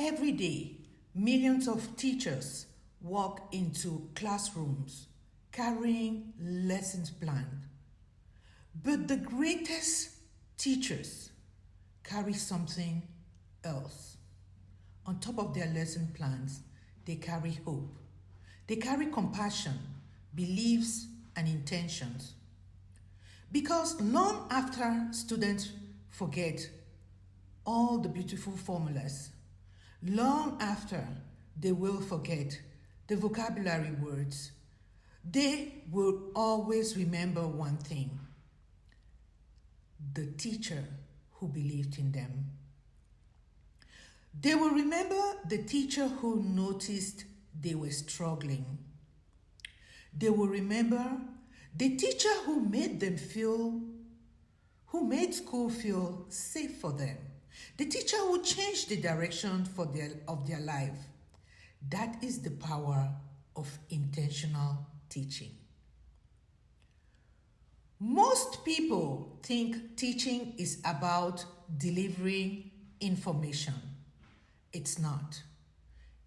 Every day, millions of teachers walk into classrooms carrying lessons planned. But the greatest teachers carry something else. On top of their lesson plans, they carry hope. They carry compassion, beliefs, and intentions. Because long after students forget all the beautiful formulas, long after they will forget the vocabulary words, they will always remember one thing: the teacher who believed in them. They will remember the teacher who noticed they were struggling. They will remember the teacher who made school feel safe for them. The teacher who changed the direction of their life. That is the power of intentional teaching. Most people think teaching is about delivering information. It's not.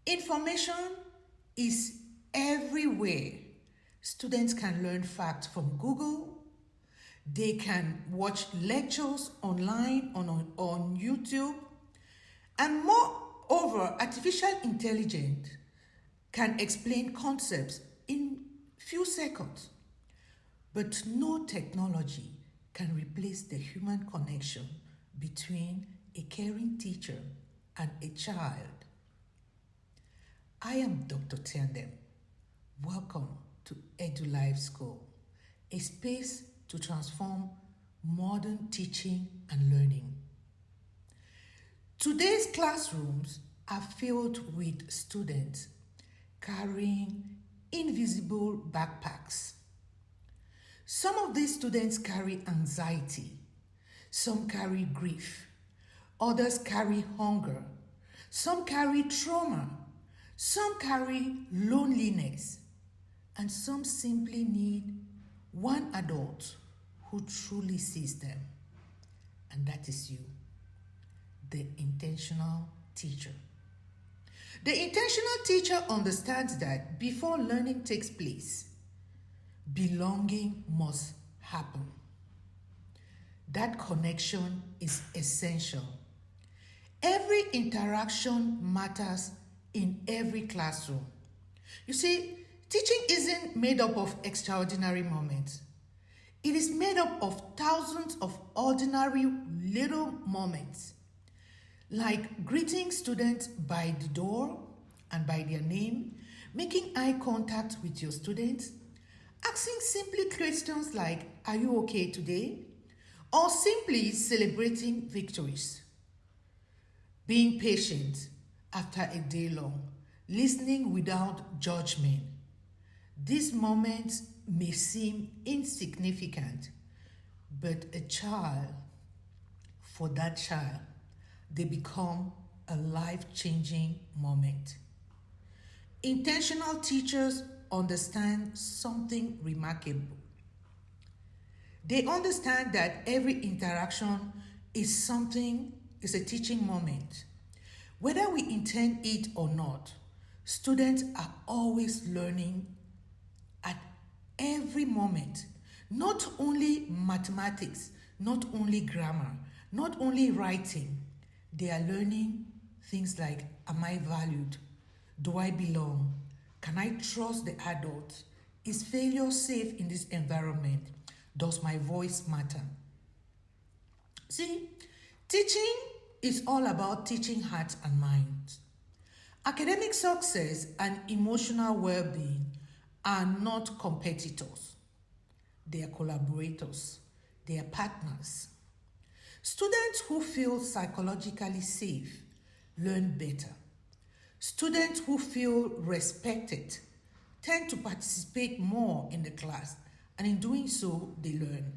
Information is everywhere. Students can learn facts from Google. They can watch lectures online on YouTube. And moreover, artificial intelligence can explain concepts in few seconds. But no technology can replace the human connection between a caring teacher and a child. I am Dr. Tiandem. Welcome to EduLife School, a space to transform modern teaching and learning. Today's classrooms are filled with students carrying invisible backpacks. Some of these students carry anxiety, some carry grief, others carry hunger, some carry trauma, some carry loneliness, and some simply need one adult who truly sees them, and that is you, the intentional teacher. The intentional teacher understands that before learning takes place, belonging must happen. That connection is essential. Every interaction matters in every classroom. You see, teaching isn't made up of extraordinary moments. It is made up of thousands of ordinary little moments, like greeting students by the door and by their name, making eye contact with your students, asking simply questions like, "Are you okay today?" or simply celebrating victories. Being patient after a day long, listening without judgment. These moments may seem insignificant, but for that child, they become a life-changing moment. Intentional teachers understand something remarkable. They understand that every interaction is a teaching moment. Whether we intend it or not, students are always learning at every moment. Not only mathematics, not only grammar, not only writing. They are learning things like, am I valued? Do I belong? Can I trust the adult? Is failure safe in this environment? Does my voice matter? See, teaching is all about teaching hearts and minds. Academic success and emotional well-being are not competitors. They are collaborators. They are partners. Students who feel psychologically safe learn better. Students who feel respected tend to participate more in the class, and in doing so, they learn.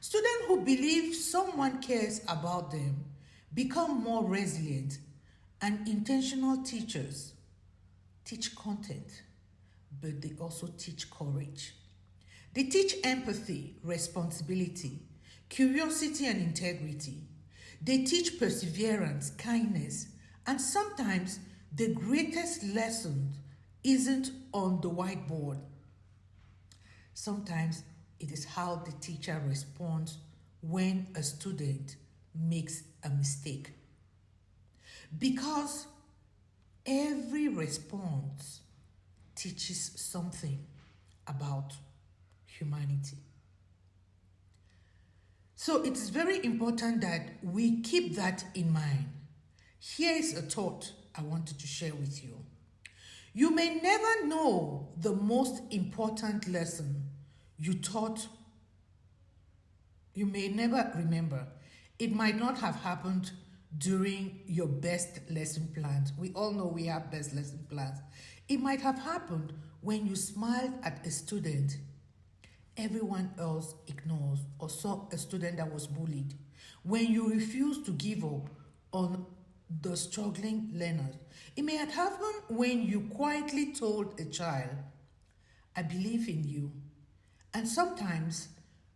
Students who believe someone cares about them become more resilient, and intentional teachers teach content, but they also teach courage. They teach empathy, responsibility, curiosity, and integrity. They teach perseverance, kindness, And sometimes the greatest lesson isn't on the whiteboard. Sometimes it is how the teacher responds when a student makes a mistake. Because every response teaches something about humanity. So it's very important that we keep that in mind. Here is a thought I wanted to share with you. You may never know the most important lesson you taught. You may never remember. It might not have happened during your best lesson plans. We all know we have best lesson plans. It might have happened when you smiled at a student everyone else ignores, or saw a student that was bullied. When you refuse to give up on the struggling learners. It may have happened when you quietly told a child, I believe in you. And sometimes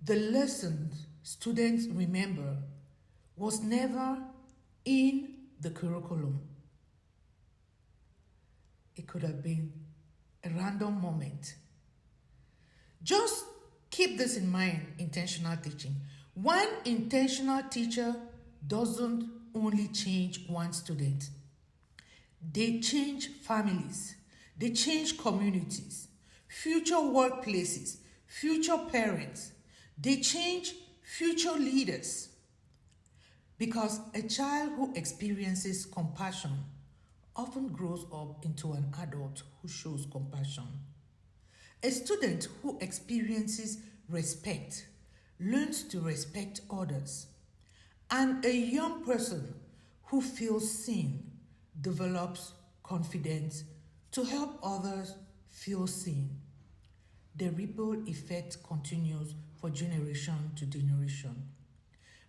the lessons students remember was never in the curriculum. It could have been a random moment. Just keep this in mind, intentional teaching. One intentional teacher doesn't only change one student. They change families. They change communities, future workplaces, future parents. They change future leaders. Because a child who experiences compassion often grows up into an adult who shows compassion. A student who experiences respect learns to respect others. And a young person who feels seen develops confidence to help others feel seen. The ripple effect continues for generation to generation.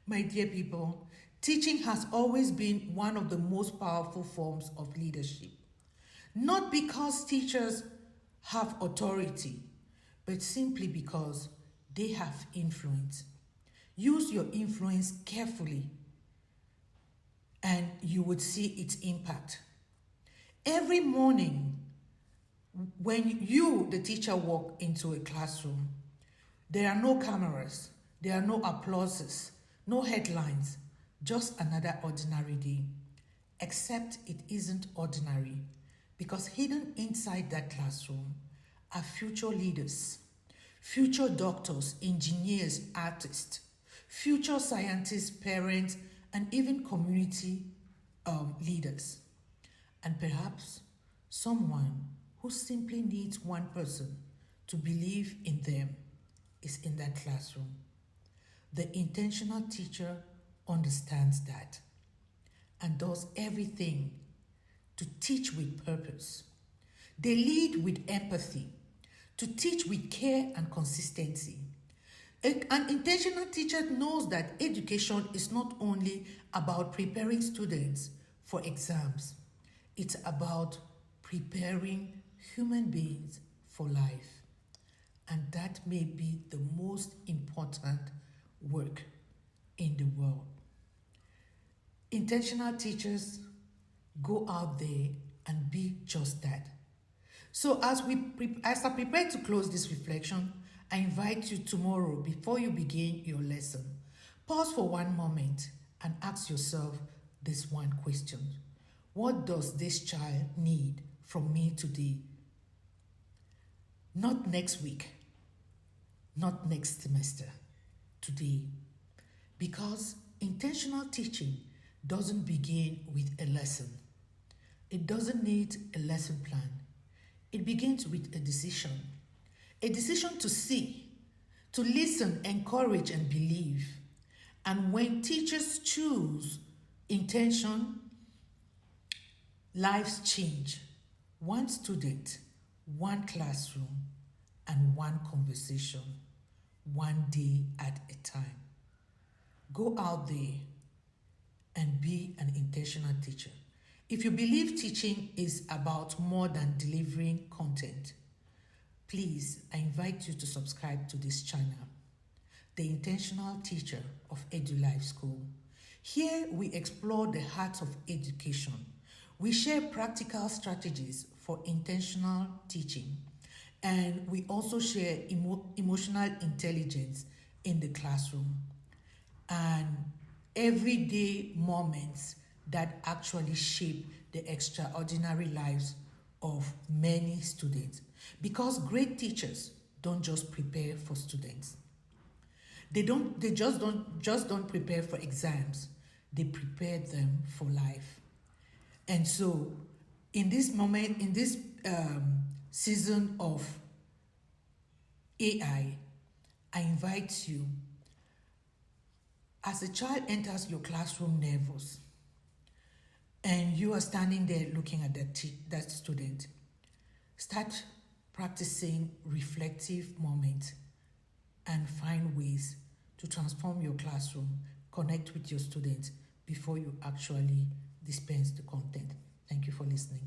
My dear people, teaching has always been one of the most powerful forms of leadership. Not because teachers have authority, but simply because they have influence. Use your influence carefully and you would see its impact. Every morning, when you, the teacher, walk into a classroom, there are no cameras, there are no applauses, no headlines, just another ordinary day. Except it isn't ordinary, because hidden inside that classroom are future leaders, future doctors, engineers, artists, future scientists, parents, and even community leaders. And perhaps someone who simply needs one person to believe in them is in that classroom. The intentional teacher understands that and does everything to teach with purpose. They lead with empathy, to teach with care and consistency. An intentional teacher knows that education is not only about preparing students for exams, it's about preparing human beings for life. And that may be the most important work in the world. Intentional teachers go out there and be just that. So as I prepare to close this reflection, I invite you tomorrow, before you begin your lesson, pause for one moment and ask yourself this one question. What does this child need from me today? Not next week, not next semester, today. Because intentional teaching doesn't begin with a lesson. It doesn't need a lesson plan. It begins with a decision to see, to listen, encourage, and believe. And when teachers choose intention, lives change. One student, one classroom, and one conversation, one day at a time. Go out there and be an intentional teacher. If you believe teaching is about more than delivering content, please, I invite you to subscribe to this channel, The Intentional Teacher of EduLife School. Here we explore the heart of education, We share practical strategies for intentional teaching, and we also share emotional intelligence in the classroom and everyday moments that actually shape the extraordinary lives of many students. Because great teachers don't just prepare for students. They just don't prepare for exams. They prepare them for life. And so, in this moment, in this season of AI, I invite you, as a child enters your classroom nervous, and you are standing there looking at that student, start practicing reflective moments and find ways to transform your classroom, connect with your students before you actually dispense the content. Thank you for listening.